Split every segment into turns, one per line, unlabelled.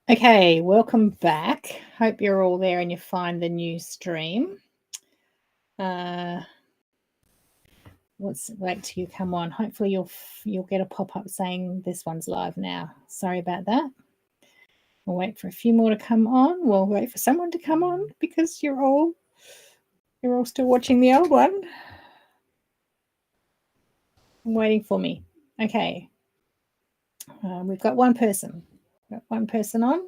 Okay, welcome back. Hope you're all there and you find the new stream. Wait till you come on. Hopefully you'll get a pop-up saying this one's live now. Sorry about that. We'll wait for a few more to come on. We'll wait for someone to come on because you're all still watching the old one. I'm waiting for me. Okay. We've got one person. Got one person on.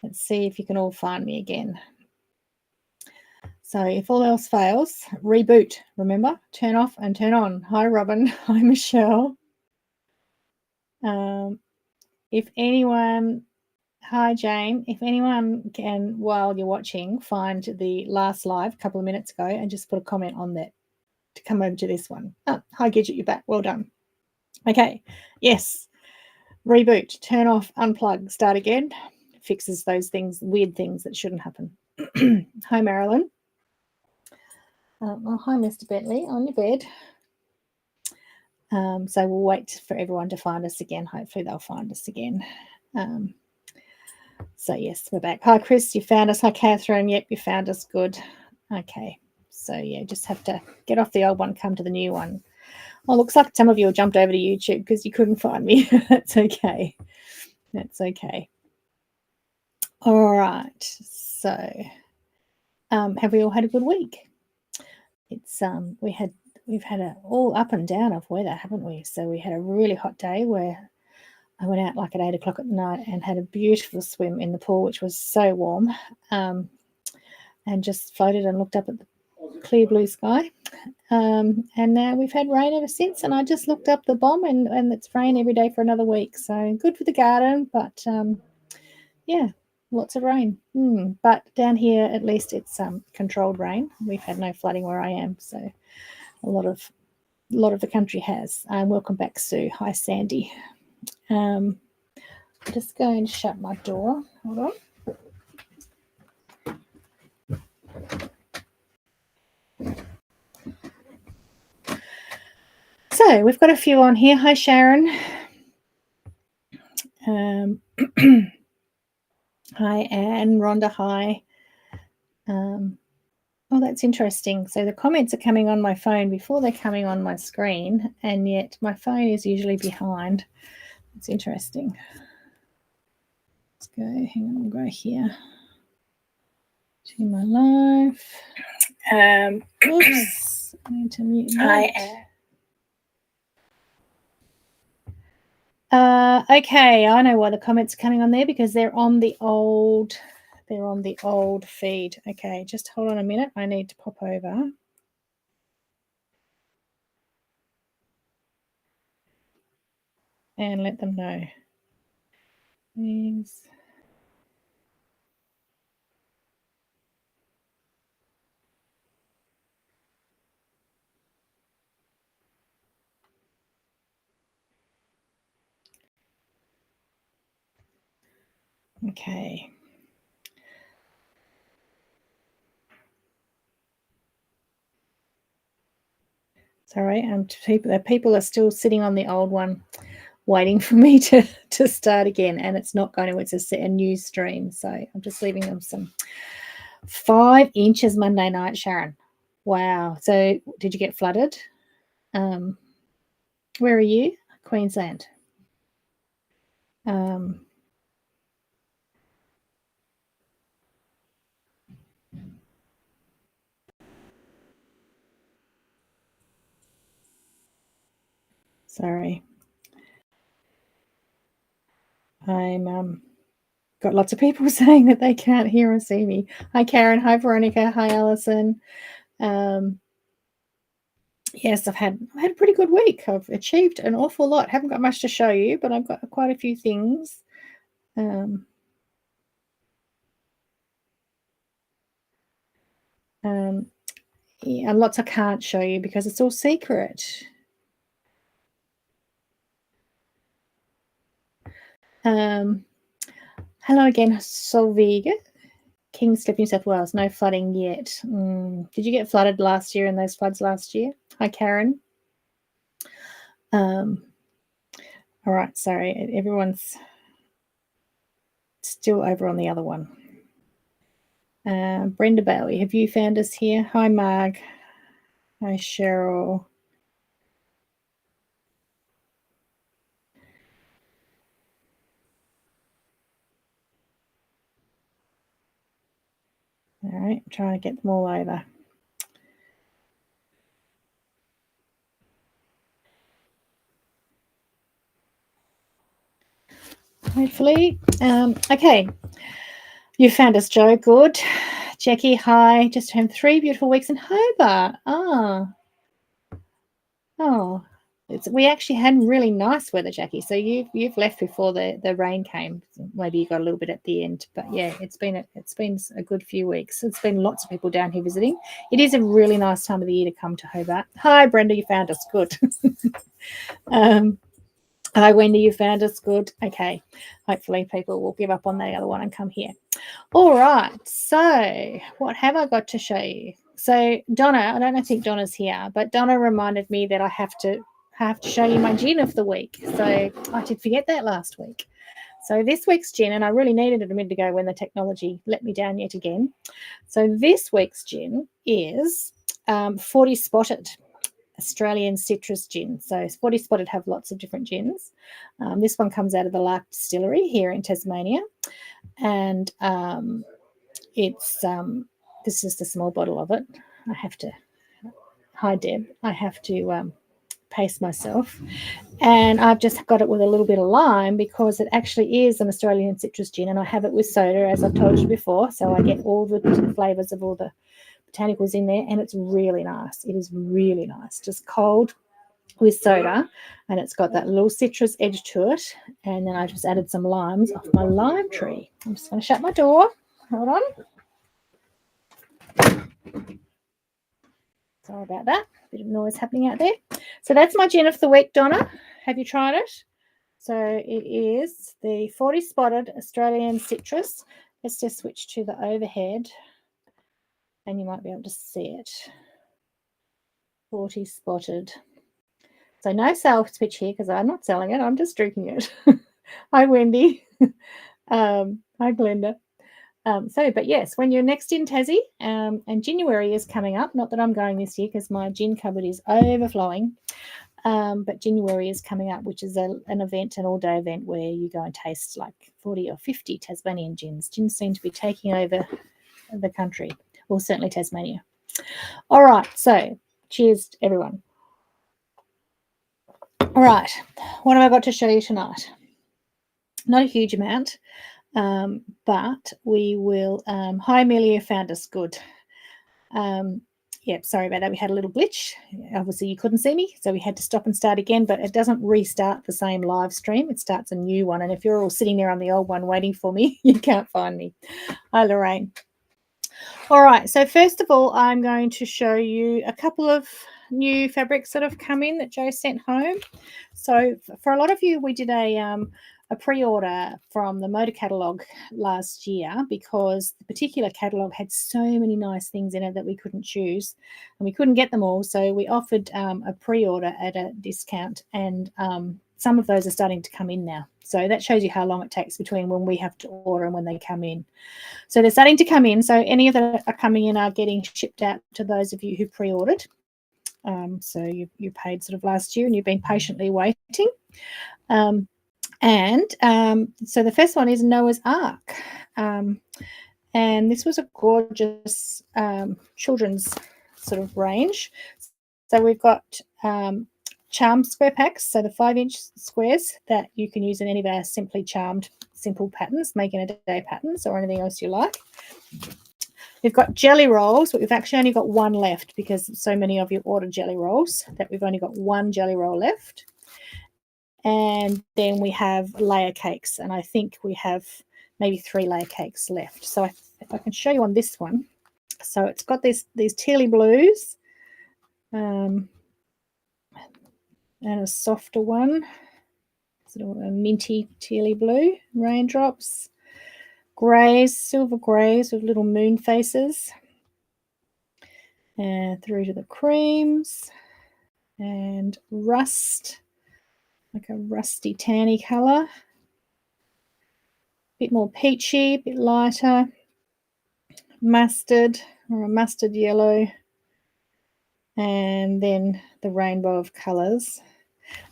Let's see if you can all find me again. So if all else fails, reboot. Remember, turn off and turn on. Hi, Robin. Hi, Michelle. If anyone, hi, Jane. If anyone can, while you're watching, find the last live a couple of minutes ago and just put a comment on that to come over to this one. Oh, hi, Gidget, you're back. Well done. Okay. Yes. Reboot. Turn off, unplug, start again. Fixes those things, weird things that shouldn't happen. Hi, Marilyn. Oh, hi, Mr. Bentley, on your bed. So we'll wait for everyone to find us again. Hopefully they'll find us again. So yes, we're back. Hi, Chris, you found us. Hi, Catherine. Yep, you found us. Good. Okay. So yeah, just have to get off the old one, come to the new one. Oh, looks like some of you jumped over to YouTube because you couldn't find me. That's okay. That's okay. All right. So have we all had a good week? It's we've had a all up and down of weather, haven't we? So we had a really hot day where I went out like at 8 o'clock at night and had a beautiful swim in the pool, which was so warm, and just floated and looked up at the clear blue sky. And now we've had rain ever since, and I just looked up the bomb and it's rain every day for another week. So good for the garden, but yeah, lots of rain. But down here, at least it's controlled rain. We've had no flooding where I am, so a lot of the country has. Welcome back, Sue. Hi, Sandy. I'm just going to shut my door. Hold on. So we've got a few on here. Hi, Sharon. Hi, Anne. Rhonda, hi. Oh, that's interesting. So the comments are coming on my phone before they're coming on my screen, and yet my phone is usually behind. It's interesting. Let's go. Hang on, we'll go here to my live. Oops. I need to mute that. Okay, I know why the comments are coming on there, because they're on the old feed. Okay, just hold on a minute. I need to pop over. And let them know. Please. Okay. Sorry, people are still sitting on the old one, waiting for me to start again, and it's not going to. It's a new stream, so I'm just leaving them some 5 inches Monday night, Sharon. Wow. So did you get flooded? Where are you? Queensland. Sorry. I'm got lots of people saying that they can't hear or see me. Hi, Karen. Hi, Veronica. Hi, Alison. Yes, I've had a pretty good week. I've achieved an awful lot. Haven't got much to show you, but I've got quite a few things. Yeah, and lots I can't show you because it's all secret. Hello again, Solviga. Kingslip, New South Wales. No flooding yet. Did you get flooded last year in those floods last year? Hi, Karen. All right, sorry. Everyone's Still over on the other one. Brenda Bailey, have you found us here? Hi, Marg. Hi, Cheryl. All right, trying to get them all over. Hopefully. Okay. You found us, Joe. Good. Jackie, hi. Just home 3 beautiful weeks in Hobart. Oh. We actually had really nice weather, Jackie. So you've left before the rain came. Maybe you got a little bit at the end, but yeah, it's been a good few weeks. It's been lots of people down here visiting. It is a really nice time of the year to come to Hobart. Hi, Brenda, you found us. Good. Hi, Wendy, you found us. Good. Okay. Hopefully people will give up on the other one and come here. All right. So what have I got to show you? So Donna, I don't think Donna's here, but Donna reminded me that I have to show you my gin of the week. So I did forget that last week. So this week's gin, and I really needed it a minute ago when the technology let me down yet again. So this week's gin is 40 Spotted Australian citrus gin. So 40 Spotted have lots of different gins. This one comes out of the Lark Distillery here in Tasmania. And it's this is the small bottle of it. I have to, hi Deb, I have to pace myself. And I've just got it with a little bit of lime because it actually is an Australian citrus gin, and I have it with soda, as I've told you before. So I get all the flavours of all the botanicals in there, and it's really nice. It is really nice, just cold with soda, and it's got that little citrus edge to it. And then I just added some limes off my lime tree. I'm just going to shut my door. Hold on. Sorry about that. A bit of noise happening out there. So that's my gin of the week, Donna. Have you tried it? So it is the 40 Spotted Australian citrus. Let's just switch to the overhead and you might be able to see it. 40 Spotted. So no sales pitch here because I'm not selling it. I'm just drinking it. Hi, Wendy. Hi, Glenda. But yes, when you're next in Tassie, and January is coming up, not that I'm going this year because my gin cupboard is overflowing, but January is coming up, which is an event, an all-day event where you go and taste like 40 or 50 Tasmanian gins. Gins seem to be taking over the country, or certainly Tasmania. All right, so cheers, everyone. All right, what have I got to show you tonight? Not a huge amount. But we will. Hi, Amelia, found us. Good. Yeah, sorry about that. We had a little glitch. Obviously, you couldn't see me, so we had to stop and start again. But it doesn't restart the same live stream. It starts a new one. And if you're all sitting there on the old one waiting for me, you can't find me. Hi, Lorraine. All right. So first of all, I'm going to show you a couple of new fabrics that have come in that Joe sent home. So for a lot of you, we did a pre-order from the Moda catalogue last year because the particular catalogue had so many nice things in it that we couldn't choose and we couldn't get them all. So we offered a pre-order at a discount, and some of those are starting to come in now. So that shows you how long it takes between when we have to order and when they come in. So they're starting to come in. So any of that are coming in are getting shipped out to those of you who pre-ordered. So you paid sort of last year and you've been patiently waiting. So the first one is Noah's Ark. And this was a gorgeous children's sort of range. So we've got charmed square packs, so the 5-inch squares that you can use in any of our Simply Charmed simple patterns, making a day patterns or anything else you like. We've got jelly rolls, but we've actually only got one left because so many of you ordered jelly rolls that we've only got one jelly roll left. And then we have layer cakes, and I think we have maybe 3 layer cakes left. So if I can show you on this one. So it's got these tealy blues and a softer one, sort of a minty tealy blue, raindrops, greys, silver greys with little moon faces, and through to the creams and rust, like a rusty tanny colour, bit more peachy, a bit lighter, mustard or a mustard yellow, and then the rainbow of colours.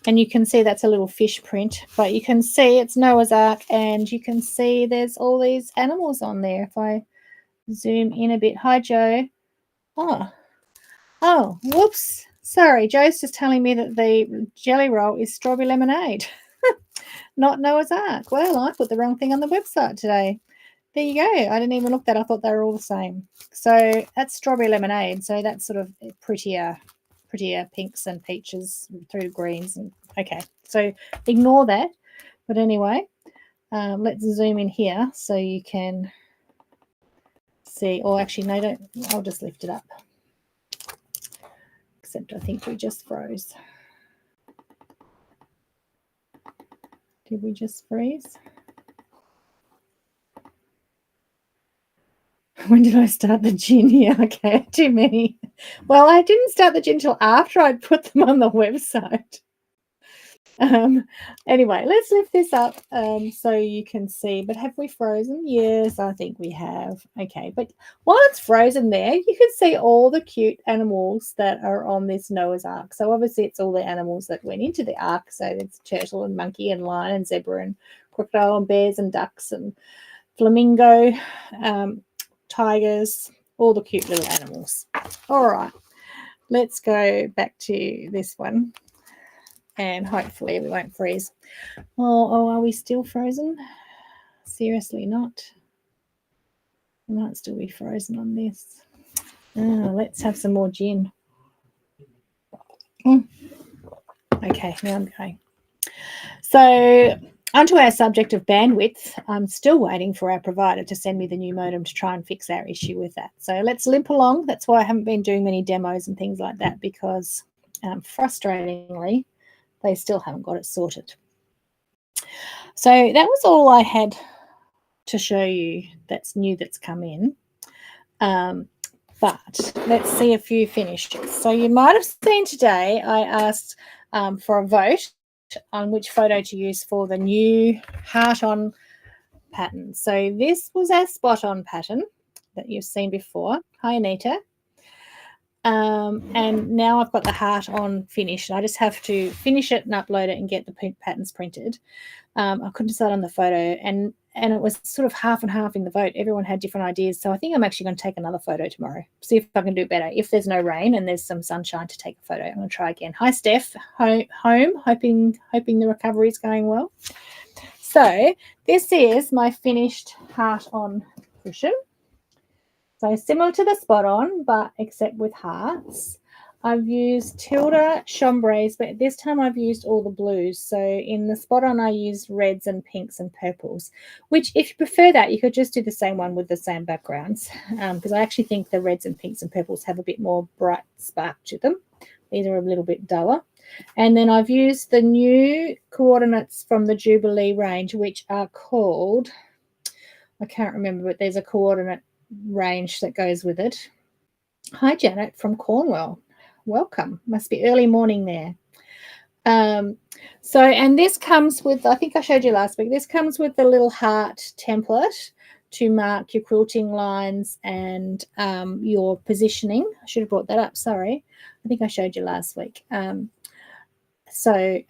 And you can see that's a little fish print, but you can see it's Noah's Ark, and you can see there's all these animals on there. If I zoom in a bit. Hi, Joe. Oh, whoops. Sorry, Joe's just telling me that the jelly roll is strawberry lemonade, not Noah's Ark. Well, I put the wrong thing on the website today. There you go. I didn't even look that. I thought they were all the same. So that's strawberry lemonade. So that's sort of prettier pinks and peaches through greens. And okay, so ignore that. But anyway, let's zoom in here so you can see. Or actually, no, don't. I'll just lift it up. Except I think we just froze. Did we just freeze? When did I start the gin? Yeah, okay, too many. Well, I didn't start the gin until after I'd put them on the website. Anyway, let's lift this up so you can see. But have we frozen? Yes, I think we have. Okay, but while it's frozen there, you can see all the cute animals that are on this Noah's Ark. So obviously it's all the animals that went into the ark. So it's turtle and monkey and lion and zebra and crocodile and bears and ducks and flamingo, tigers, all the cute little animals. All right, let's go back to this one. And hopefully we won't freeze. Oh, are we still frozen? Seriously not. We might still be frozen on this. Let's have some more gin. Okay, now I'm going. So onto our subject of bandwidth. I'm still waiting for our provider to send me the new modem to try and fix our issue with that. So let's limp along. That's why I haven't been doing many demos and things like that, because frustratingly, they still haven't got it sorted. So that was all I had to show you that's new, that's come in. But let's see a few finishes. So you might have seen today I asked for a vote on which photo to use for the new heart-on pattern. So this was our spot-on pattern that you've seen before. Hi, Anita. And now I've got the heart on finished. I just have to finish it and upload it and get the patterns printed. I couldn't decide on the photo, and it was sort of half and half in the vote. Everyone had different ideas. So I think I'm actually going to take another photo tomorrow, see if I can do better. If there's no rain and there's some sunshine to take a photo, I'm going to try again. Hi, Steph. Home. Hoping the recovery is going well. So this is my finished heart on cushion. So similar to the spot on, but except with hearts. I've used Tilda chambrays, but this time I've used all the blues. So in the spot on, I used reds and pinks and purples, which if you prefer that, you could just do the same one with the same backgrounds, because I actually think the reds and pinks and purples have a bit more bright spark to them. These are a little bit duller. And then I've used the new coordinates from the Jubilee range, which are called, I can't remember, but there's a coordinate range that goes with it. Hi, Janet from Cornwall. Welcome. Must be early morning there. And this comes with, I think I showed you last week, this comes with the little heart template to mark your quilting lines and your positioning. I should have brought that up, sorry. I think I showed you last week. So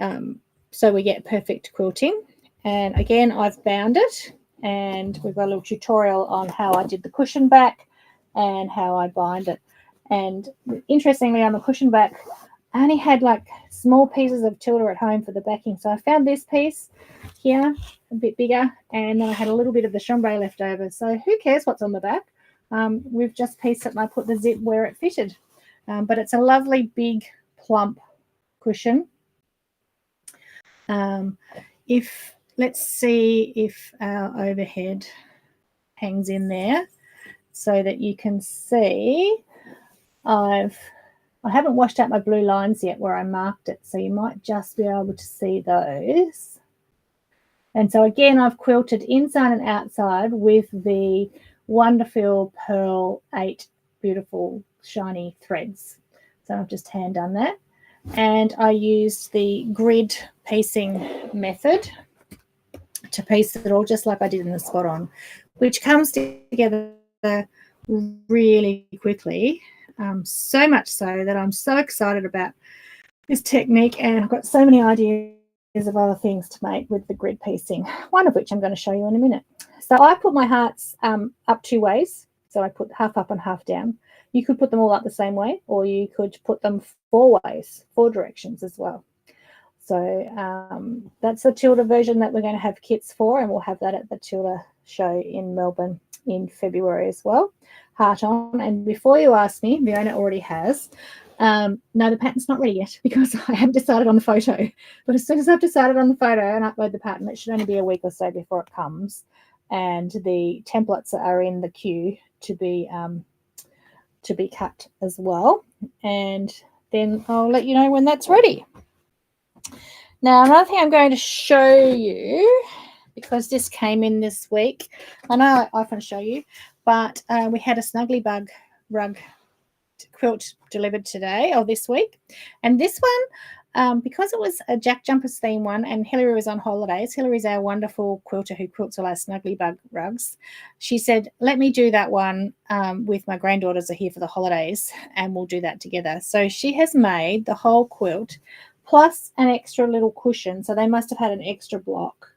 we get perfect quilting. And again, I've bound it, and we've got a little tutorial on how I did the cushion back and how I bind it. And interestingly, on the cushion back, I only had like small pieces of Tilda at home for the backing. So I found this piece here, a bit bigger, and then I had a little bit of the chambray left over. So who cares what's on the back? We've just pieced it and I put the zip where it fitted. But it's a lovely, big, plump cushion. Let's see if our overhead hangs in there so that you can see. I haven't washed out my blue lines yet where I marked it, so you might just be able to see those. And so again, I've quilted inside and outside with the wonderful Pearl 8 beautiful shiny threads. So I've just hand done that. And I used the grid piecing method to piece it all just like I did in the spot on, which comes together really quickly, so much so that I'm so excited about this technique, and I've got so many ideas of other things to make with the grid piecing, one of which I'm going to show you in a minute. So I put my hearts up 2 ways. So I put half up and half down. You could put them all up the same way, or you could put them 4 ways, 4 directions as well. So that's the Tilda version that we're going to have kits for, and we'll have that at the Tilda show in Melbourne in February as well. Heart on. And before you ask me, Fiona already has. No, the pattern's not ready yet because I haven't decided on the photo. But as soon as I've decided on the photo and upload the pattern, it should only be a week or so before it comes. And the templates are in the queue to be cut as well. And then I'll let you know when that's ready. Now, another thing I'm going to show you, because this came in this week, I know I often show you, but we had a Snuggly Bug rug quilt delivered today or this week. And this one, because it was a Jack Jumpers theme one and Hilary was on holidays, Hilary's our wonderful quilter who quilts all our Snuggly Bug rugs. She said, let me do that one with my granddaughters are here for the holidays and we'll do that together. So she has made the whole quilt plus an extra little cushion. So they must have had an extra block.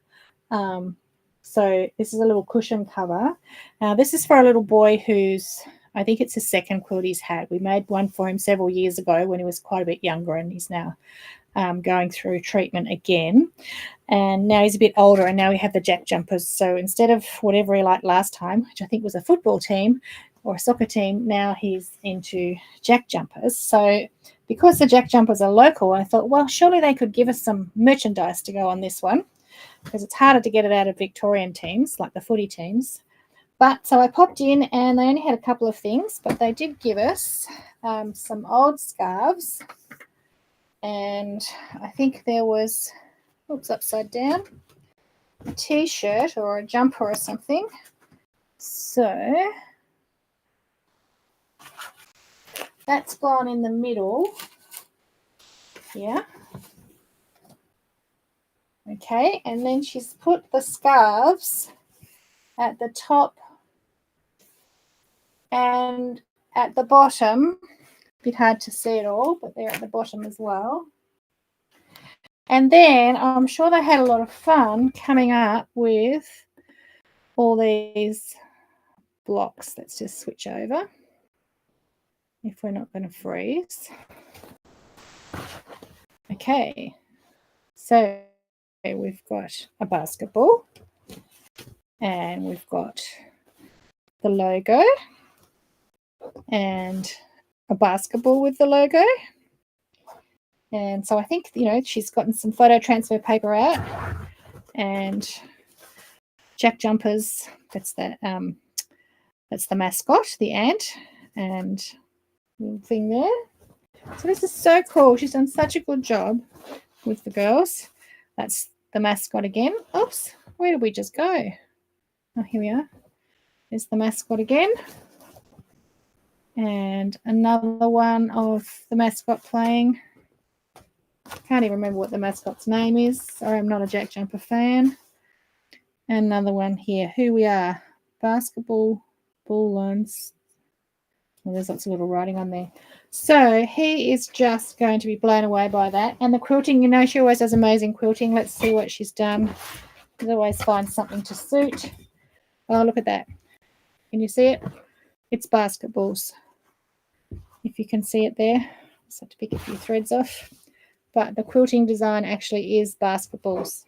So this is a little cushion cover. Now this is for a little boy who's, I think it's his second quilt he's had. We made one for him several years ago when he was quite a bit younger, and he's now going through treatment again. And now he's a bit older, and now we have the Jack Jumpers. So instead of whatever he liked last time, which I think was a football team or a soccer team, now he's into Jack Jumpers. So because the Jack Jumpers are local, I thought, well, surely they could give us some merchandise to go on this one, because it's harder to get it out of Victorian teams like the footy teams. But so I popped in and they only had a couple of things, but they did give us some old scarves. And I think there was, oops, upside down, a t-shirt or a jumper or something. So that's gone in the middle. Yeah. Okay, and then she's put the scarves at the top and at the bottom. A bit hard to see it all, but they're at the bottom as well. And then I'm sure they had a lot of fun coming up with all these blocks. Let's just switch over if we're not going to freeze. Okay, so we've got a basketball and we've got the logo and a basketball with the logo. And so I think, you know, she's gotten some photo transfer paper out and Jack Jumpers, that's the mascot, the ant, and little thing there. So this is so cool. She's done such a good job with the girls. That's the mascot again. Oops, where did we just go? Oh, here we are. There's the mascot again. And another one of the mascot playing. Can't even remember what the mascot's name is. Sorry, I'm not a Jack Jumper fan. Another one here. Who we are. Basketball, ball lines. Well, there's lots of little writing on there. So he is just going to be blown away by that. And the quilting, you know, she always does amazing quilting. Let's see what she's done. She always finds something to suit. Oh, look at that. Can you see it? It's basketballs. If you can see it there. Just have to pick a few threads off. But the quilting design actually is basketballs.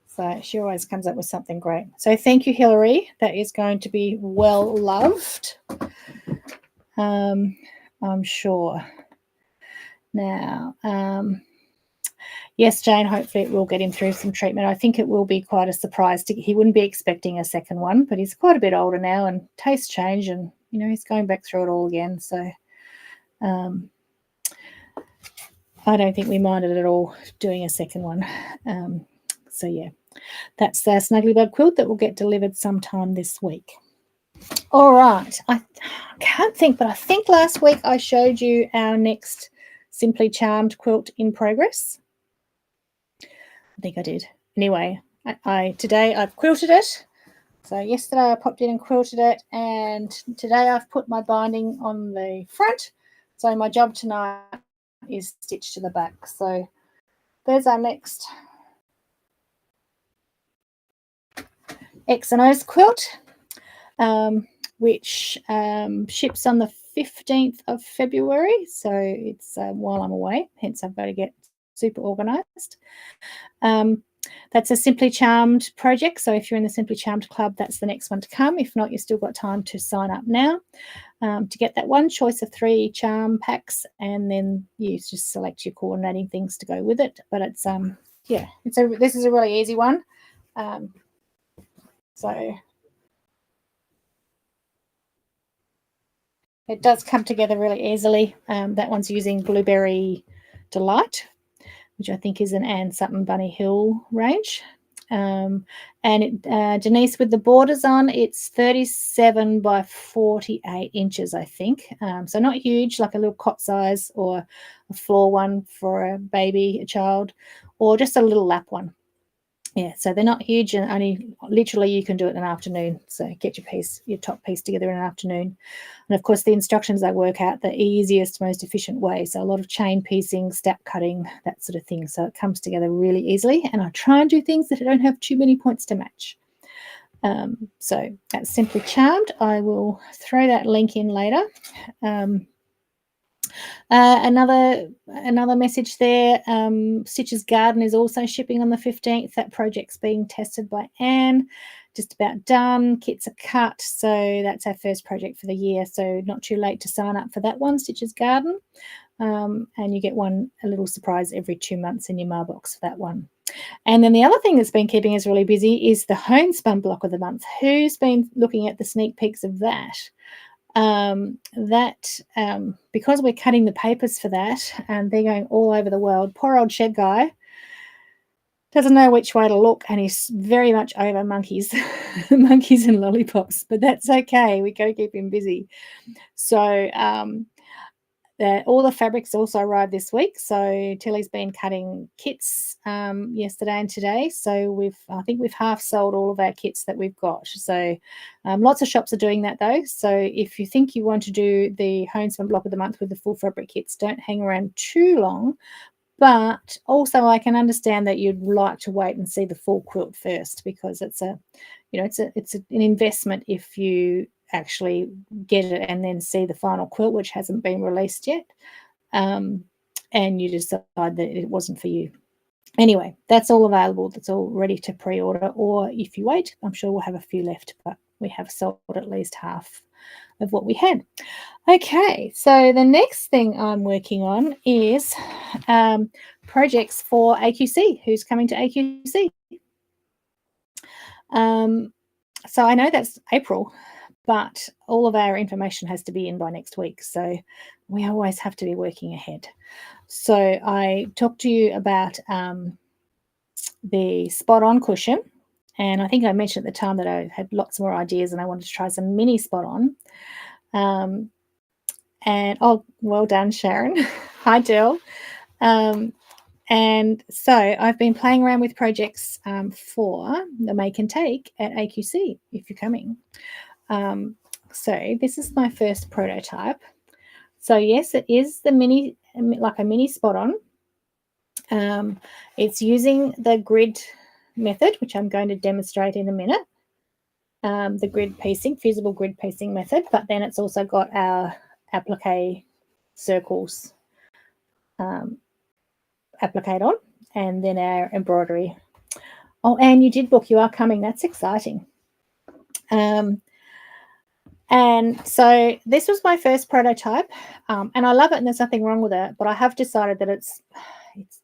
So she always comes up with something great. So thank you, Hilary. That is going to be well loved. I'm sure. Now, yes, Jane, hopefully it will get him through some treatment. I think it will be quite a surprise. He wouldn't be expecting a second one, but he's quite a bit older now and tastes change and, you know, he's going back through it all again. So I don't think we minded at all doing a second one. So, yeah, that's the Snuggly Bug quilt that will get delivered sometime this week. All right. I can't think, but I think last week I showed you our next Simply Charmed quilt in progress. I think I did. Anyway, Today I've quilted it. So yesterday I popped in and quilted it, and today I've put my binding on the front. So my job tonight is stitched to the back. So there's our next X and O's quilt, which ships on the 15th of February. So it's while I'm away, hence I've got to get super organised. That's a Simply Charmed project. So if you're in the Simply Charmed club, that's the next one to come. If not, you've still got time to sign up now to get that one choice of 3 charm packs, and then you just select your coordinating things to go with it. But it's this is a really easy one. So it does come together really easily. That one's using Blueberry Delight, which I think is an Anne Sutton Bunny Hill range. And Denise, with the borders on, it's 37 by 48 inches, I think. So not huge, like a little cot size or a floor one for a baby, a child, or just a little lap one. Yeah, so they're not huge, and only literally you can do it in an afternoon. So get your top piece together in an afternoon. And of course, the instructions I work out the easiest, most efficient way. So a lot of chain piecing, step cutting, that sort of thing. So it comes together really easily. And I try and do things that don't have too many points to match. So that's Simply Charmed. I will throw that link in later. Another message there. Stitch's Garden is also shipping on the 15th. That project's being tested by Anne. Just about done. Kits are cut. So that's our first project for the year. So not too late to sign up for that one, Stitch's Garden. And you get a little surprise every 2 months in your mailbox for that one. And then the other thing that's been keeping us really busy is the Homespun block of the month. Who's been looking at the sneak peeks of that? Because we're cutting the papers for that and they're going all over the world, poor old shed guy doesn't know which way to look, and he's very much over monkeys and lollipops, but that's okay, we got to keep him busy. So all the fabrics also arrived this week. So Tilly's been cutting kits yesterday and today. So I think we've half sold all of our kits that we've got. So lots of shops are doing that though. So if you think you want to do the Homespun block of the month with the full fabric kits, don't hang around too long. But also I can understand that you'd like to wait and see the full quilt first, because it's an investment if you actually get it and then see the final quilt, which hasn't been released yet, and you decide that it wasn't for you. Anyway, that's all available. That's all ready to pre-order, or if you wait, I'm sure we'll have a few left, but we have sold at least half of what we had. Okay, so the next thing I'm working on is projects for AQC. Who's coming to AQC? So I know that's April, but all of our information has to be in by next week. So we always have to be working ahead. So I talked to you about the spot-on cushion. And I think I mentioned at the time that I had lots more ideas and I wanted to try some mini spot-on. And well done, Sharon. Hi, Jill. And so I've been playing around with projects for the Make and Take at AQC, if you're coming. So this is my first prototype. So yes, it is the mini, like a mini spot-on. It's using the grid method, which I'm going to demonstrate in a minute. The grid piecing, fusible grid piecing method, but then it's also got our applique circles appliqued on, and then our embroidery. Oh, and you did book, you are coming, that's exciting. And so this was my first prototype, and I love it and there's nothing wrong with it, but I have decided that it's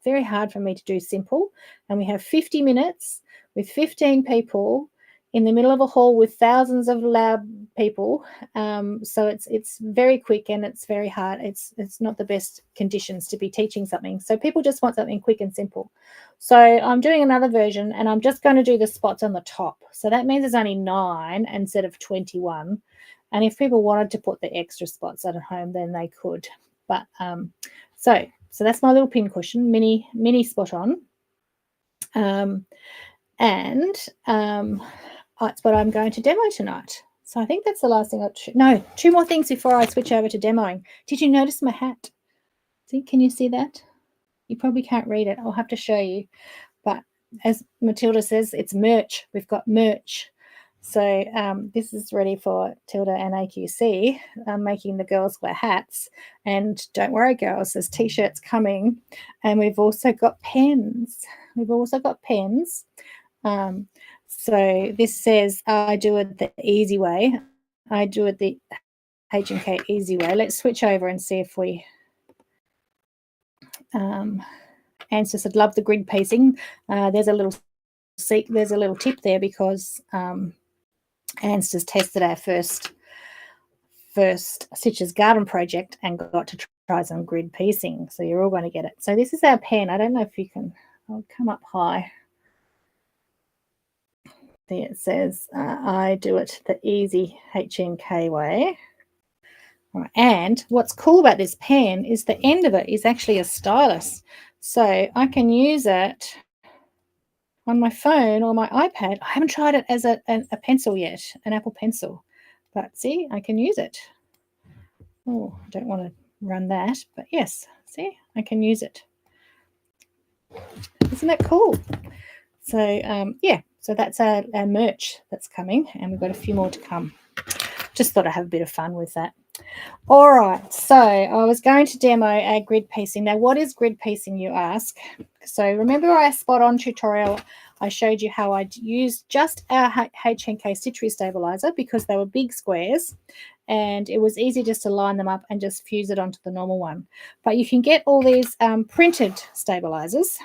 very hard for me to do simple, and we have 50 minutes with 15 people in the middle of a hall with thousands of loud people. So it's very quick and it's very hard. It's not the best conditions to be teaching something. So people just want something quick and simple. So I'm doing another version and I'm just going to do the spots on the top. So that means there's only 9 instead of 21. And if people wanted to put the extra spots at home, then they could. But so that's my little pin cushion, mini spot on. And that's what I'm going to demo tonight. So I think that's the last thing. No, 2 more things before I switch over to demoing. Did you notice my hat? See, can you see that? You probably can't read it. I'll have to show you. But as Matilda says, it's merch. We've got merch. So this is ready for Tilda and AQC. I'm making the girls wear hats. And don't worry, girls, there's T-shirts coming. And we've also got pens. So this says, I do it the easy way. I do it the H&K easy way. Let's switch over and see if we... Answer said, love the grid piecing. There's a little tip there because Anne's just tested our first Stitches Garden project and got to try some grid piecing. So you're all going to get it. So this is our pen. I don't know if you can. I'll come up high. There it says, I do it the easy HNK way. Right. And what's cool about this pen is the end of it is actually a stylus. So I can use it on my phone or my iPad. I haven't tried it as a pencil yet, an Apple Pencil. But see, I can use it. Oh, I don't want to run that. But yes, see, I can use it. Isn't that cool? So, yeah, so that's our merch that's coming. And we've got a few more to come. Just thought I'd have a bit of fun with that. All right, so I was going to demo our grid piecing. Now, what is grid piecing, you ask? So remember our spot-on tutorial, I showed you how I'd used just our H&K stitch stabilizer because they were big squares and it was easy just to line them up and just fuse it onto the normal one. But you can get all these printed stabilizers,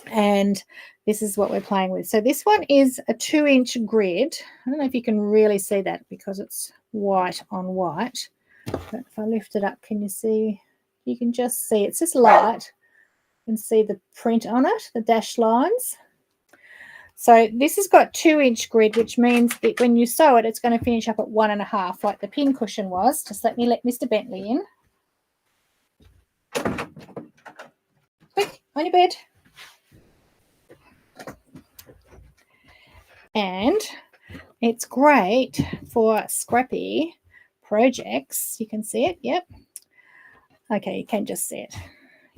and this is what we're playing with. So this one is a 2-inch grid. I don't know if you can really see that because it's white on white. But if I lift it up, can you see? You can just see it's just light. You can see the print on it, the dashed lines. So this has got 2-inch grid, which means that when you sew it, it's going to finish up at 1.5, like the pin cushion was. Just let me let Mr. Bentley in. Quick, on your bed. And it's great for scrappy projects. You can see it, yep. Okay, you can just see it.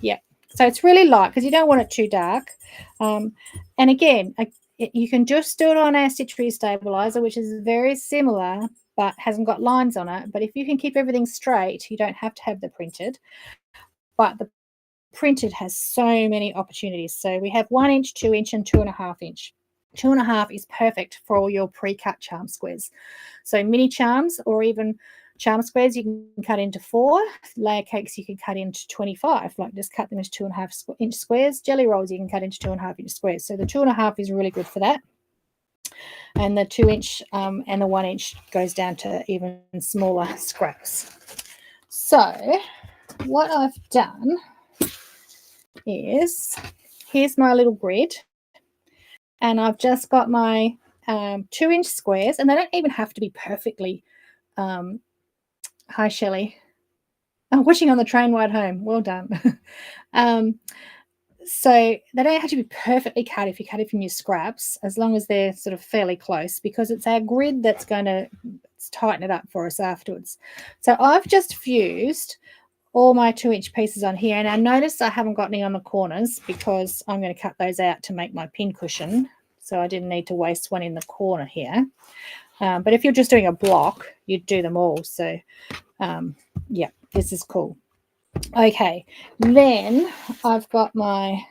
Yep. So it's really light because you don't want it too dark. And again, you can just do it on our stitch stabilizer, which is very similar but hasn't got lines on it. But if you can keep everything straight, you don't have to have the printed. But the printed has so many opportunities. So we have 1-inch, 2-inch, and 2.5-inch. 2.5 is perfect for all your pre-cut charm squares. So mini charms or even charm squares you can cut into 4. Layer cakes you can cut into 25, like just cut them into 2.5-inch squares. Jelly rolls you can cut into 2.5-inch squares. So the 2.5 is really good for that. And the 2-inch and the 1-inch goes down to even smaller scraps. So what I've done is, here's my little grid. And I've just got my 2-inch squares, and they don't even have to be perfectly. Hi, Shelley. I'm watching on the train ride home. Well done. So they don't have to be perfectly cut if you cut it from your scraps, as long as they're sort of fairly close, because it's our grid that's going to tighten it up for us afterwards. So I've just fused all my 2-inch pieces on here, and I notice I haven't got any on the corners because I'm going to cut those out to make my pin cushion. So I didn't need to waste one in the corner here. But if you're just doing a block, you'd do them all. So, yeah, this is cool. Okay, then I've got my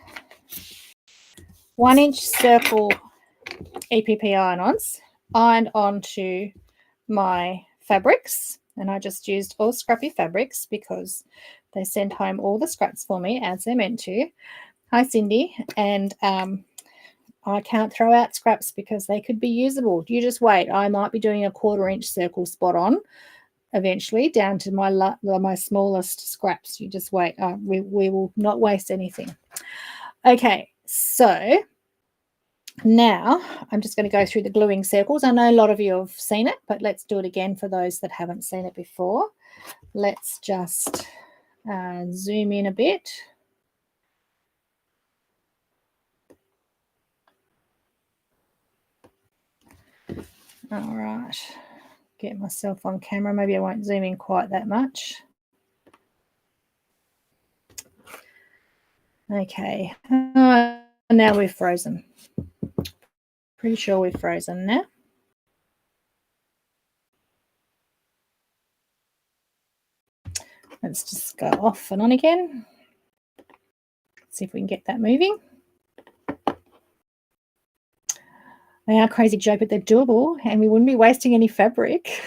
1-inch circle EPP iron-ons ironed onto my fabrics. And I just used all scrappy fabrics because they sent home all the scraps for me as they're meant to. Hi, Cindy. And I can't throw out scraps because they could be usable. You just wait. I might be doing a 1/4-inch circle spot on eventually down to my smallest scraps. You just wait. We will not waste anything. Okay, so now I'm just going to go through the gluing circles. I know a lot of you have seen it, but let's do it again for those that haven't seen it before. Let's just zoom in a bit. All right, get myself on camera. Maybe I won't zoom in quite that much. Okay, now we're frozen. Pretty sure we're frozen now. Let's just go off and on again. See if we can get that moving. They are crazy joke, but they're doable, and we wouldn't be wasting any fabric.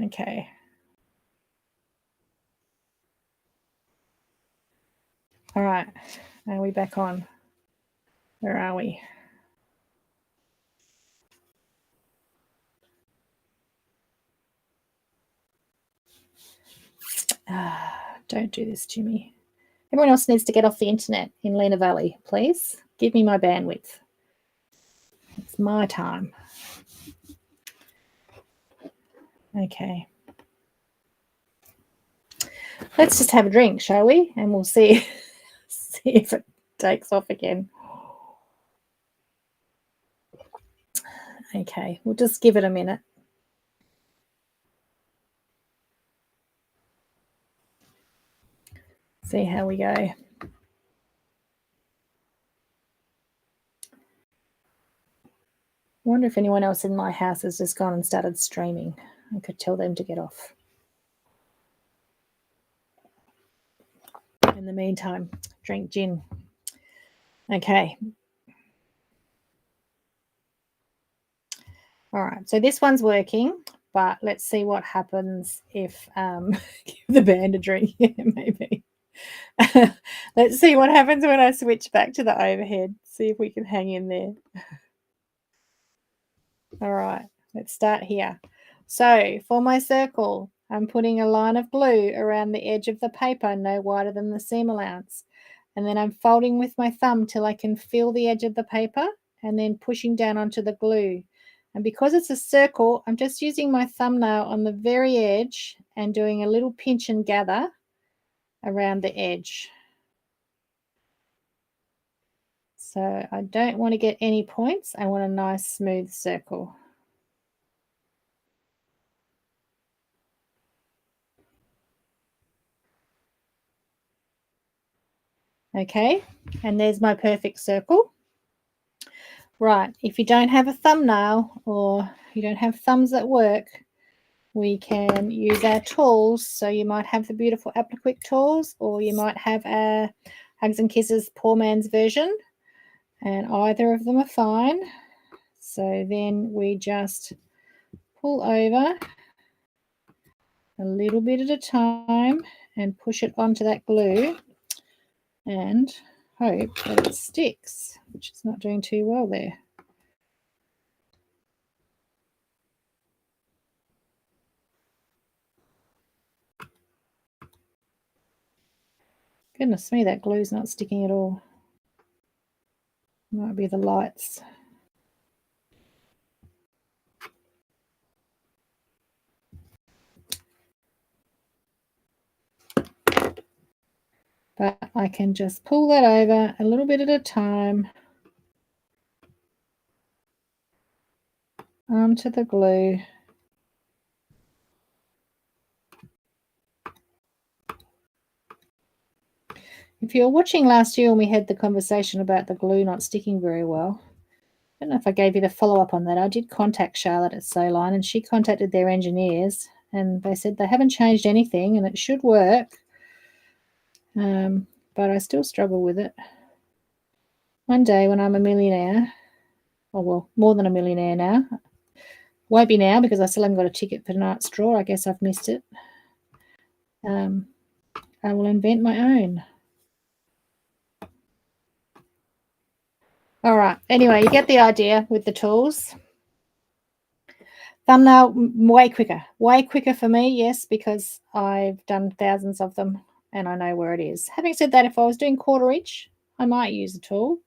Okay. All right. Are we back on? Where are we? Don't do this to me. Everyone else needs to get off the internet in Lena Valley, please. Give me my bandwidth. It's my time. Okay. Let's just have a drink, shall we? And we'll see if it takes off again. Okay, we'll just give it a minute. See how we go. I wonder if anyone else in my house has just gone and started streaming. I could tell them to get off. In the meantime, drink gin. Okay. All right, so this one's working, but let's see what happens if give the band a drink. Yeah, maybe. Let's see what happens when I switch back to the overhead. See if we can hang in there. All right, let's start here. So for my circle, I'm putting a line of glue around the edge of the paper, no wider than the seam allowance. And then I'm folding with my thumb till I can feel the edge of the paper and then pushing down onto the glue. And because it's a circle, I'm just using my thumbnail on the very edge and doing a little pinch and gather around the edge. So I don't want to get any points. I want a nice smooth circle. Okay, and there's my perfect circle. Right, if you don't have a thumbnail or you don't have thumbs at work, we can use our tools. So you might have the beautiful Appliquick tools, or you might have a Hugs and Kisses Poor Man's version, and either of them are fine. So then we just pull over a little bit at a time and push it onto that glue and hope that it sticks, which is not doing too well there. Goodness me, that glue's not sticking at all. Might be the lights. But I can just pull that over a little bit at a time onto the glue. If you were watching last year when we had the conversation about the glue not sticking very well, I don't know if I gave you the follow-up on that. I did contact Charlotte at Sewline, and she contacted their engineers, and they said they haven't changed anything and it should work. But I still struggle with it. One day when I'm a millionaire, oh well, more than a millionaire now, won't be now because I still haven't got a ticket for tonight's draw. I guess I've missed it. I will invent my own. All right. Anyway, you get the idea with the tools. Thumbnail, way quicker for me, yes, because I've done thousands of them and I know where it is. Having said that, if I was doing 1/4 inch, I might use a tool.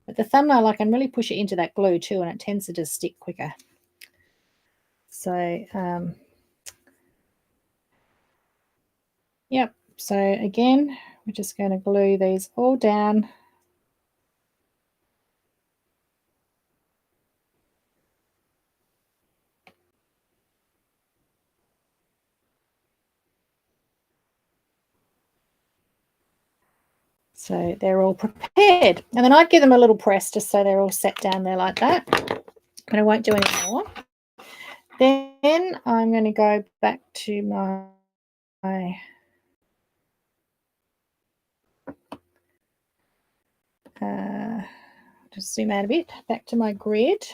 But the thumbnail, I can really push it into that glue too, and it tends to just stick quicker. So, yep. So again, we're just going to glue these all down So they're all prepared. And then I'd give them a little press just so they're all set down there like that. But I won't do any more. Then I'm going to go back to my just zoom out a bit, back to my grid.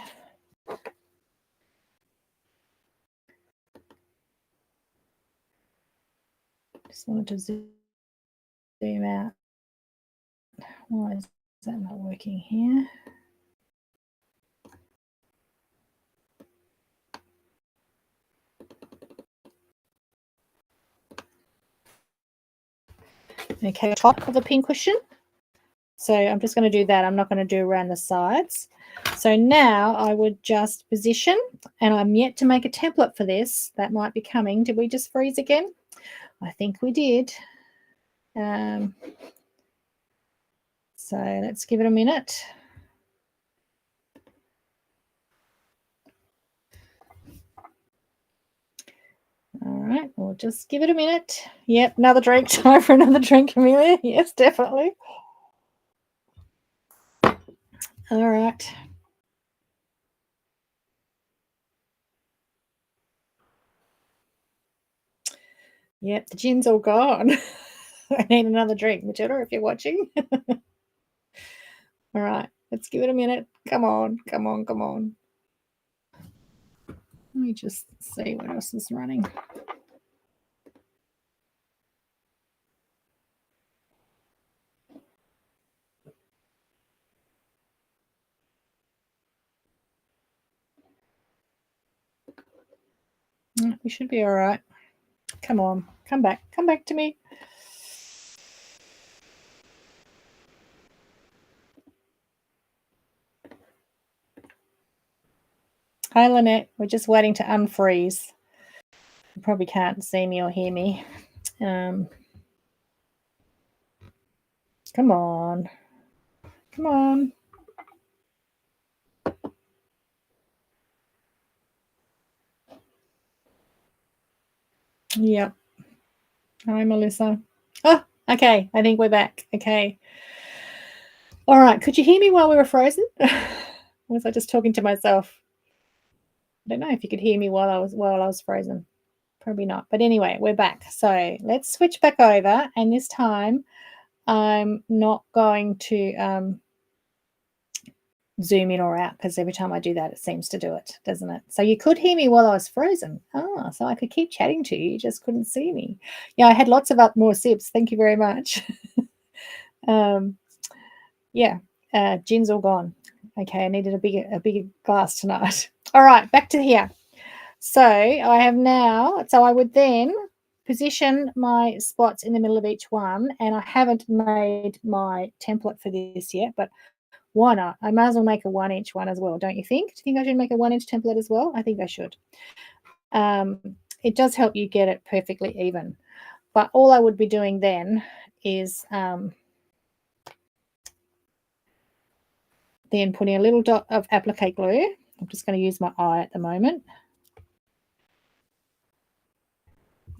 Just wanted to zoom out. Why is that not working here? Okay, top of the pincushion. So I'm just going to do that. I'm not going to do around the sides. So now I would just position, and I'm yet to make a template for this. That might be coming. Did we just freeze again? I think we did. So let's give it a minute. All right, we'll just give it a minute. Yep, another drink. Time for another drink, Amelia. Yes, definitely. All right. Yep, the gin's all gone. I need another drink, Matilda, if you're watching. All right, let's give it a minute. Come on, come on, come on. Let me just see what else is running. We should be all right. Come on, come back to me. Hi, Lynette. We're just waiting to unfreeze. You probably can't see me or hear me. Come on. Come on. Yep. Hi, Melissa. Oh, okay. I think we're back. Okay. All right. Could you hear me while we were frozen? Was I just talking to myself? I don't know if you could hear me while I was frozen. Probably not. But anyway, we're back. So let's switch back over. And this time I'm not going to zoom in or out, because every time I do that, it seems to do it, doesn't it? So you could hear me while I was frozen. Oh, so I could keep chatting to you. You just couldn't see me. Yeah, I had lots of more sips. Thank you very much. Yeah, gin's all gone. Okay, I needed a bigger glass tonight. All right, back to here. So I have now, so I would then position my spots in the middle of each one, and I haven't made my template for this yet, but why not? I might as well make a 1-inch one as well, don't you think? Do you think I should make a 1-inch template as well? I think I should. It does help you get it perfectly even. But all I would be doing then is then putting a little dot of applique glue. I'm just going to use my eye at the moment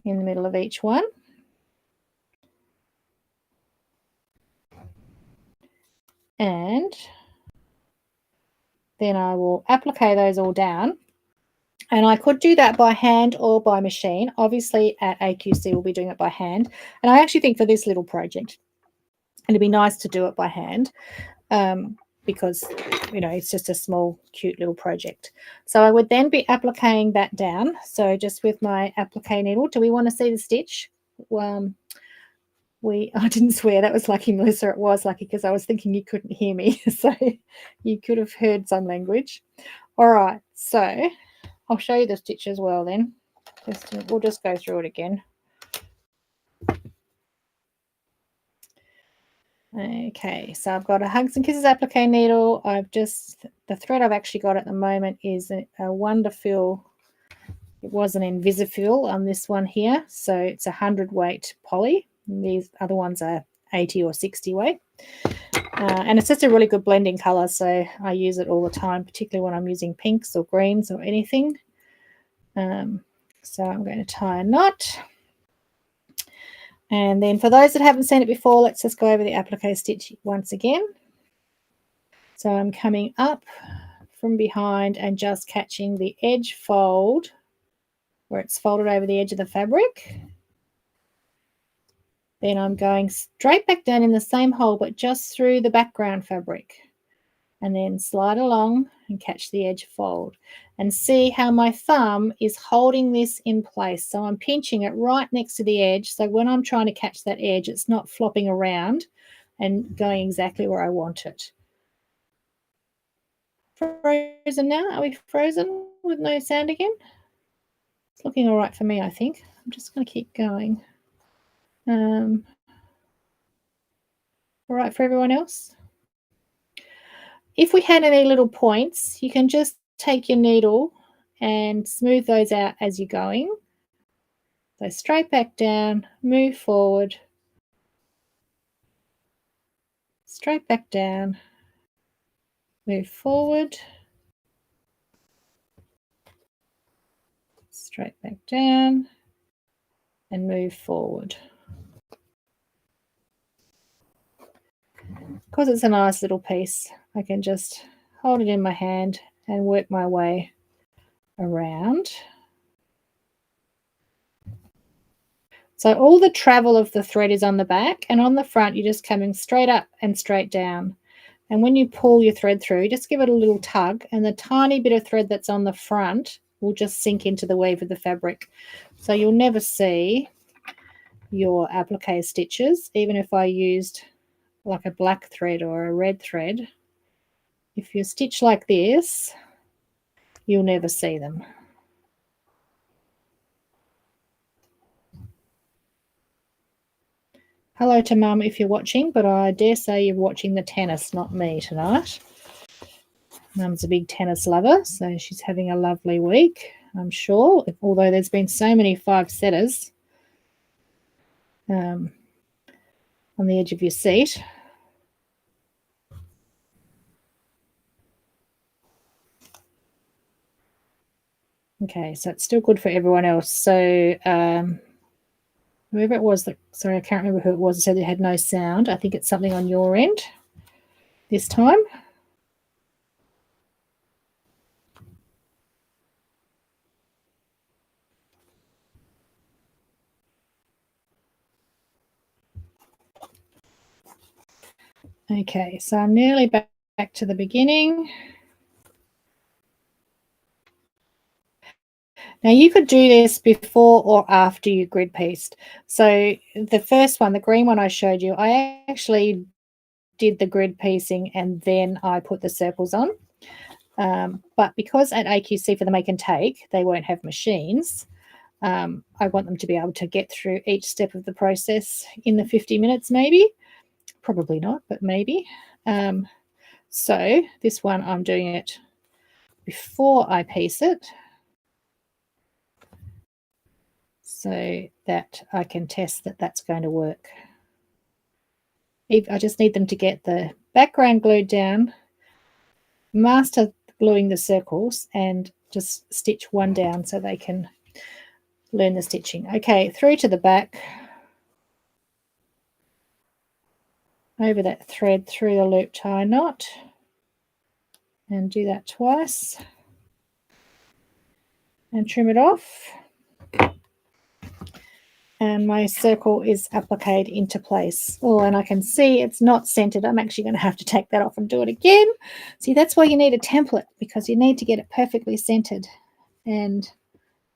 in the middle of each one. And then I will applique those all down. And I could do that by hand or by machine. Obviously, at AQC, we'll be doing it by hand. And I actually think for this little project, it'd be nice to do it by hand because, you know, it's just a small, cute little project. So I would then be appliquing that down. So just with my applique needle. Do we want to see the stitch? I didn't swear. That was lucky, Melissa. It was lucky because I was thinking you couldn't hear me. So you could have heard some language. All right. So I'll show you the stitch as well then. We'll just go through it again. Okay, so I've got a Hugs and Kisses applique needle. The thread I've actually got at the moment is a Wonderfil. It was an Invisifil on this one here. So it's 100 weight poly. These other ones are 80 or 60 weight. And it's just a really good blending color. So I use it all the time, particularly when I'm using pinks or greens or anything. So I'm going to tie a knot. And then for those that haven't seen it before, let's just go over the applique stitch once again. So I'm coming up from behind and just catching the edge fold where it's folded over the edge of the fabric. Then I'm going straight back down in the same hole, but just through the background fabric. And then slide along and catch the edge fold. And see how my thumb is holding this in place. So I'm pinching it right next to the edge. So when I'm trying to catch that edge, it's not flopping around and going exactly where I want it. Frozen now? Are we frozen with no sound again? It's looking all right for me, I think. I'm just going to keep going. All right for everyone else? If we had any little points, you can just take your needle and smooth those out as you're going. So straight back down, move forward, straight back down, move forward, straight back down, and move forward. Because it's a nice little piece, I can just hold it in my hand and work my way around. So all the travel of the thread is on the back, and on the front you're just coming straight up and straight down. And when you pull your thread through, just give it a little tug, and the tiny bit of thread that's on the front will just sink into the weave of the fabric. So you'll never see your applique stitches, even if I used like a black thread or a red thread. If you stitch like this, you'll never see them. Hello to Mum if you're watching, but I dare say you're watching the tennis, not me tonight. Mum's a big tennis lover, so she's having a lovely week, I'm sure, although there's been so many five-setters on the edge of your seat. Okay, so it's still good for everyone else. So whoever it was that, sorry, I can't remember who it was that said it had no sound. I think it's something on your end this time. Okay, so I'm nearly back to the beginning. Now you could do this before or after you grid pieced. So the first one, the green one I showed you, I actually did the grid piecing and then I put the circles on. But because at AQC for the make and take, they won't have machines, I want them to be able to get through each step of the process in the 50 minutes maybe. Probably not, but maybe. So this one I'm doing it before I piece it, so that I can test that that's going to work. I just need them to get the background glued down, master gluing the circles, and just stitch one down so they can learn the stitching. Okay, through to the back, over that thread through the loop tie knot, and do that twice, and trim it off. And my circle is appliqued into place. Oh, and I can see it's not centered. I'm actually going to have to take that off and do it again. See, that's why you need a template, because you need to get it perfectly centered. And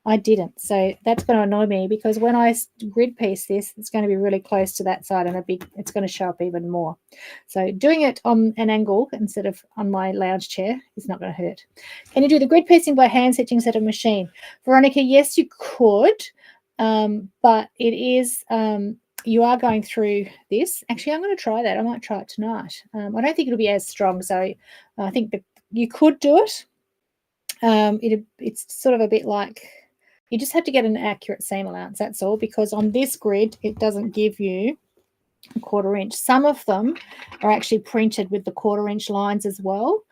I didn't. So that's going to annoy me, because when I grid piece this, it's going to be really close to that side and it's going to show up even more. So doing it on an angle instead of on my lounge chair is not going to hurt. Can you do the grid piecing by hand stitching instead of machine? Veronica, yes, you could. But it is, you are going through this. Actually, I'm going to try that. I might try it tonight. I don't think it'll be as strong. So I think that you could do it. It's sort of a bit like, you just have to get an accurate seam allowance. That's all, because on this grid, it doesn't give you a 1/4 inch. Some of them are actually printed with the 1/4 inch lines as well.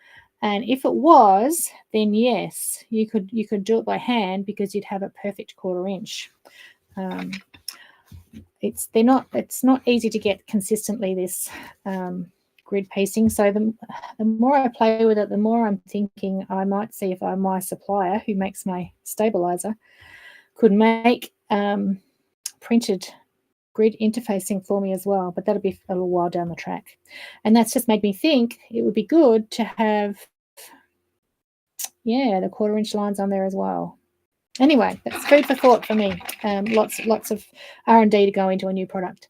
And if it was, then yes, you could do it by hand, because you'd have a perfect 1/4 inch. it's not easy to get consistently this grid piecing. So the more I play with it, the more I'm thinking I might see if my supplier who makes my stabilizer could make printed grid interfacing for me as well, but that'll be a little while down the track. And that's just made me think it would be good to have, yeah, the 1/4 inch lines on there as well. Anyway, that's food for thought for me. Lots of R&D to go into a new product.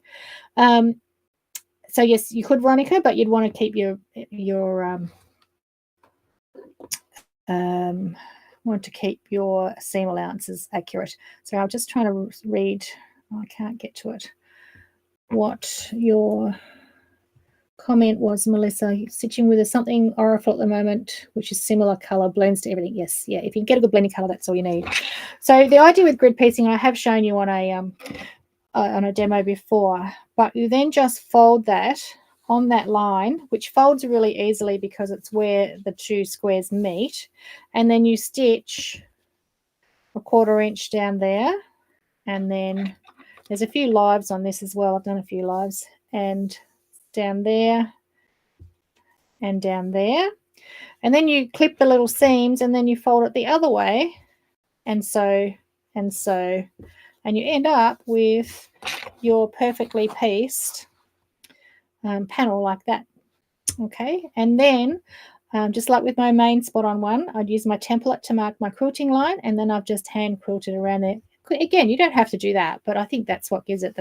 So yes, you could Veronica, but you'd want to keep your seam allowances accurate. So I'm just trying to read. I can't get to it. What your comment was, Melissa? Stitching with something Oracle at the moment, which is similar color, blends to everything. Yes, yeah. If you can get a good blending color, that's all you need. So the idea with grid piecing, I have shown you on a demo before, but you then just fold that on that line, which folds really easily because it's where the two squares meet, and then you stitch a 1/4 inch down there, and then there's a few lives on this as well. I've done a few lives, and down there and down there, and then you clip the little seams, and then you fold it the other way, and so and so, and you end up with your perfectly pieced panel like that. Okay, and then just like with my main spot on one, I'd use my template to mark my quilting line, and then I've just hand quilted around there. Again, you don't have to do that, but I think that's what gives it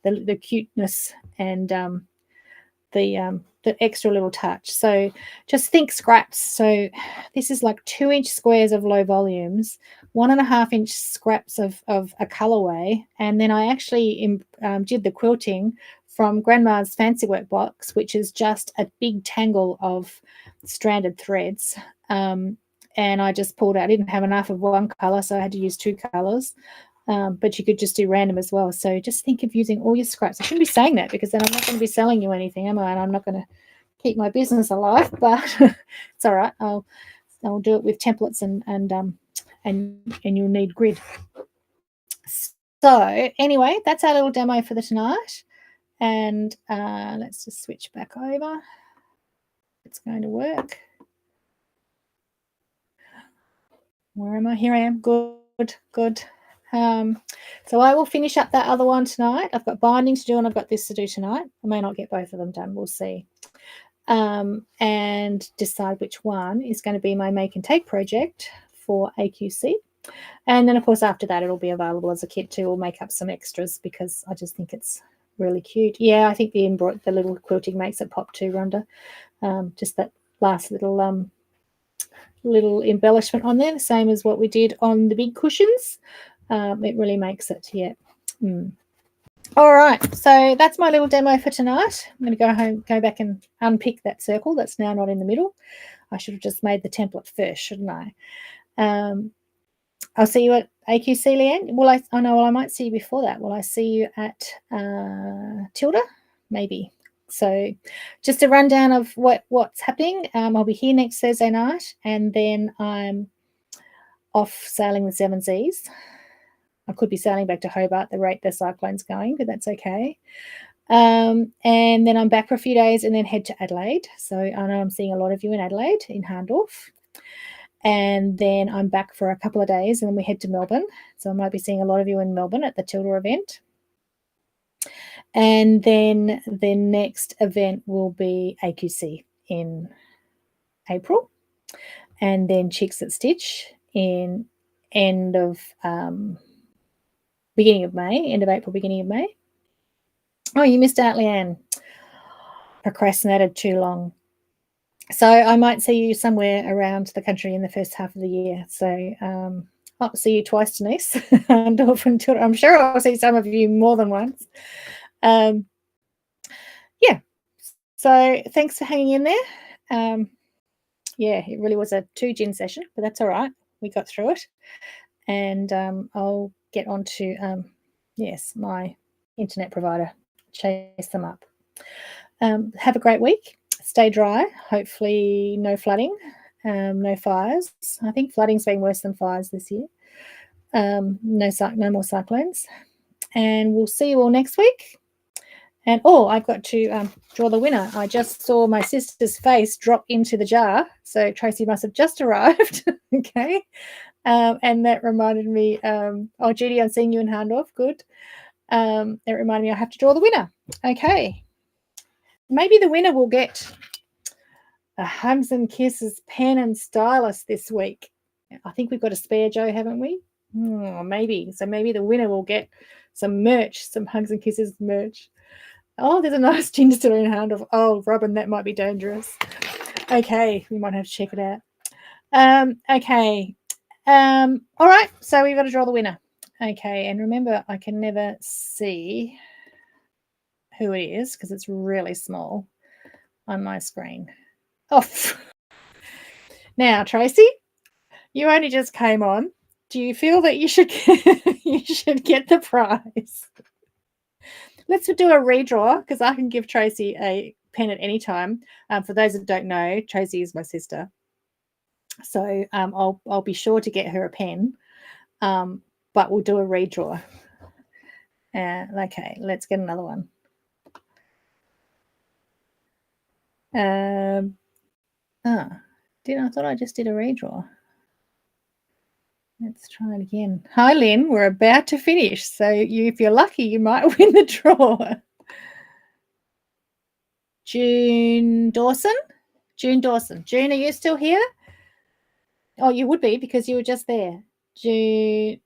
the cuteness and the extra little touch. So just think scraps. So this is like 2-inch squares of low volumes, 1.5-inch scraps of a colorway, and then I actually did the quilting from Grandma's Fancy Work box, which is just a big tangle of stranded threads. And I just pulled out. I didn't have enough of one color, so I had to use 2 colors. But you could just do random as well. So just think of using all your scraps. I shouldn't be saying that because then I'm not going to be selling you anything, am I? And I'm not going to keep my business alive. But it's all right. I'll do it with templates and you'll need grid. So anyway, that's our little demo for the tonight. And let's just switch back over. It's going to work. Where am I? Here I am. Good. So I will finish up that other one tonight. I've got binding to do and I've got this to do tonight. I may not get both of them done. We'll see. And decide which one is going to be my make and take project for AQC. And then, of course, after that, it'll be available as a kit too. We'll make up some extras because I just think it's really cute. Yeah, I think the little quilting makes it pop too, Rhonda. Just that last little embellishment on there, the same as what we did on the big cushions. It really makes it, yeah. All right, so that's my little demo for tonight. I'm going to go home, go back and unpick that circle that's now not in the middle. I should have just made the template first, shouldn't I? I'll see you at AQC, Leanne. Well, I might see you before that. Will I see you at Tilda? Maybe. So just a rundown of what's happening. I'll be here next Thursday night, and then I'm off sailing the Seven Seas. I could be sailing back to Hobart, the rate the cyclone's going, but that's okay. And then I'm back for a few days and then head to Adelaide. So I know I'm seeing a lot of you in Adelaide, in Harndorf. And then I'm back for a couple of days and then we head to Melbourne. So I might be seeing a lot of you in Melbourne at the Tilda event. And then the next event will be AQC in April. And then Chicks at Stitch in end of April, beginning of May. Oh, you missed out, Leanne. Procrastinated too long. So I might see you somewhere around the country in the first half of the year. So I'll see you twice, Denise. I'm sure I'll see some of you more than once. Yeah. So thanks for hanging in there. Yeah, it really was a 2 gin session, but that's all right. We got through it. And I'll get on to, yes, my internet provider, chase them up. Have a great week. Stay dry. Hopefully no flooding, no fires. I think flooding's been worse than fires this year. No more cyclones. and we'll see you all next week. And I've got to draw the winner. I just saw my sister's face drop into the jar, so Tracy must have just arrived. Okay, and that reminded me. Judy, I'm seeing you in Handorf. Good. That reminded me I have to draw the winner. Okay, maybe the winner will get a Hugs and Kisses pen and stylus this week. I think we've got a spare, Joe, haven't we? Maybe. So maybe the winner will get some merch, some Hugs and Kisses merch. Oh, there's a nice ginger still in hand of, Robin, that might be dangerous. Okay, we might have to check it out. Okay. All right, so we've got to draw the winner. Okay, and remember, I can never see who it is because it's really small on my screen. Now, Tracy, you only just came on. Do you feel that you should get the prize? Let's do a redraw because I can give Tracy a pen at any time. For those that don't know, Tracy is my sister, so I'll be sure to get her a pen. But we'll do a redraw. Okay, let's get another one. I thought I just did a redraw. Let's try it again. Hi, Lynn. We're about to finish. So if you're lucky, you might win the draw. June Dawson? June, are you still here? Oh, you would be because you were just there. Jane.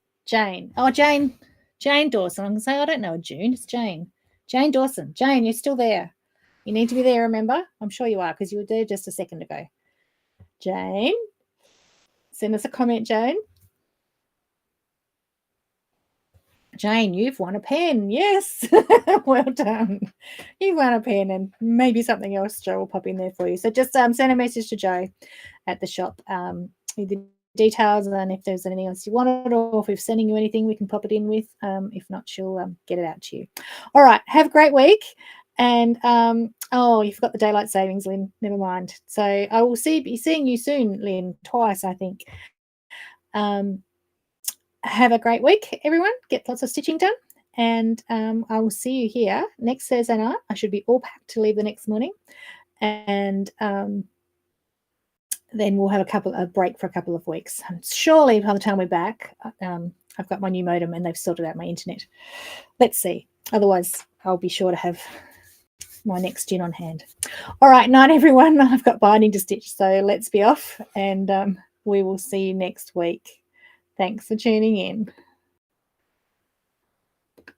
Oh, Jane Dawson. I'm going to say, I don't know June. It's Jane. Jane Dawson. Jane, you're still there. You need to be there, remember? I'm sure you are because you were there just a second ago. Jane? Send us a comment, Jane. Jane, you've won a pen. Yes. Well done. You've won a pen and maybe something else Joe will pop in there for you. So just send a message to Joe at the shop with the details, and if there's anything else you wanted, or if we're sending you anything we can pop it in with. If not, she'll get it out to you. All right. Have a great week. And you forgot the daylight savings, Lynn. Never mind. So I will be seeing you soon, Lynn, twice, I think. Have a great week, everyone. Get lots of stitching done. And I will see you here next Thursday night. I should be all packed to leave the next morning. And then we'll have a break for a couple of weeks. Surely by the time we're back, I've got my new modem and they've sorted out my internet. Let's see. Otherwise, I'll be sure to have my next gin on hand. All right, night, everyone. I've got binding to stitch, so let's be off. And we will see you next week. Thanks for tuning in.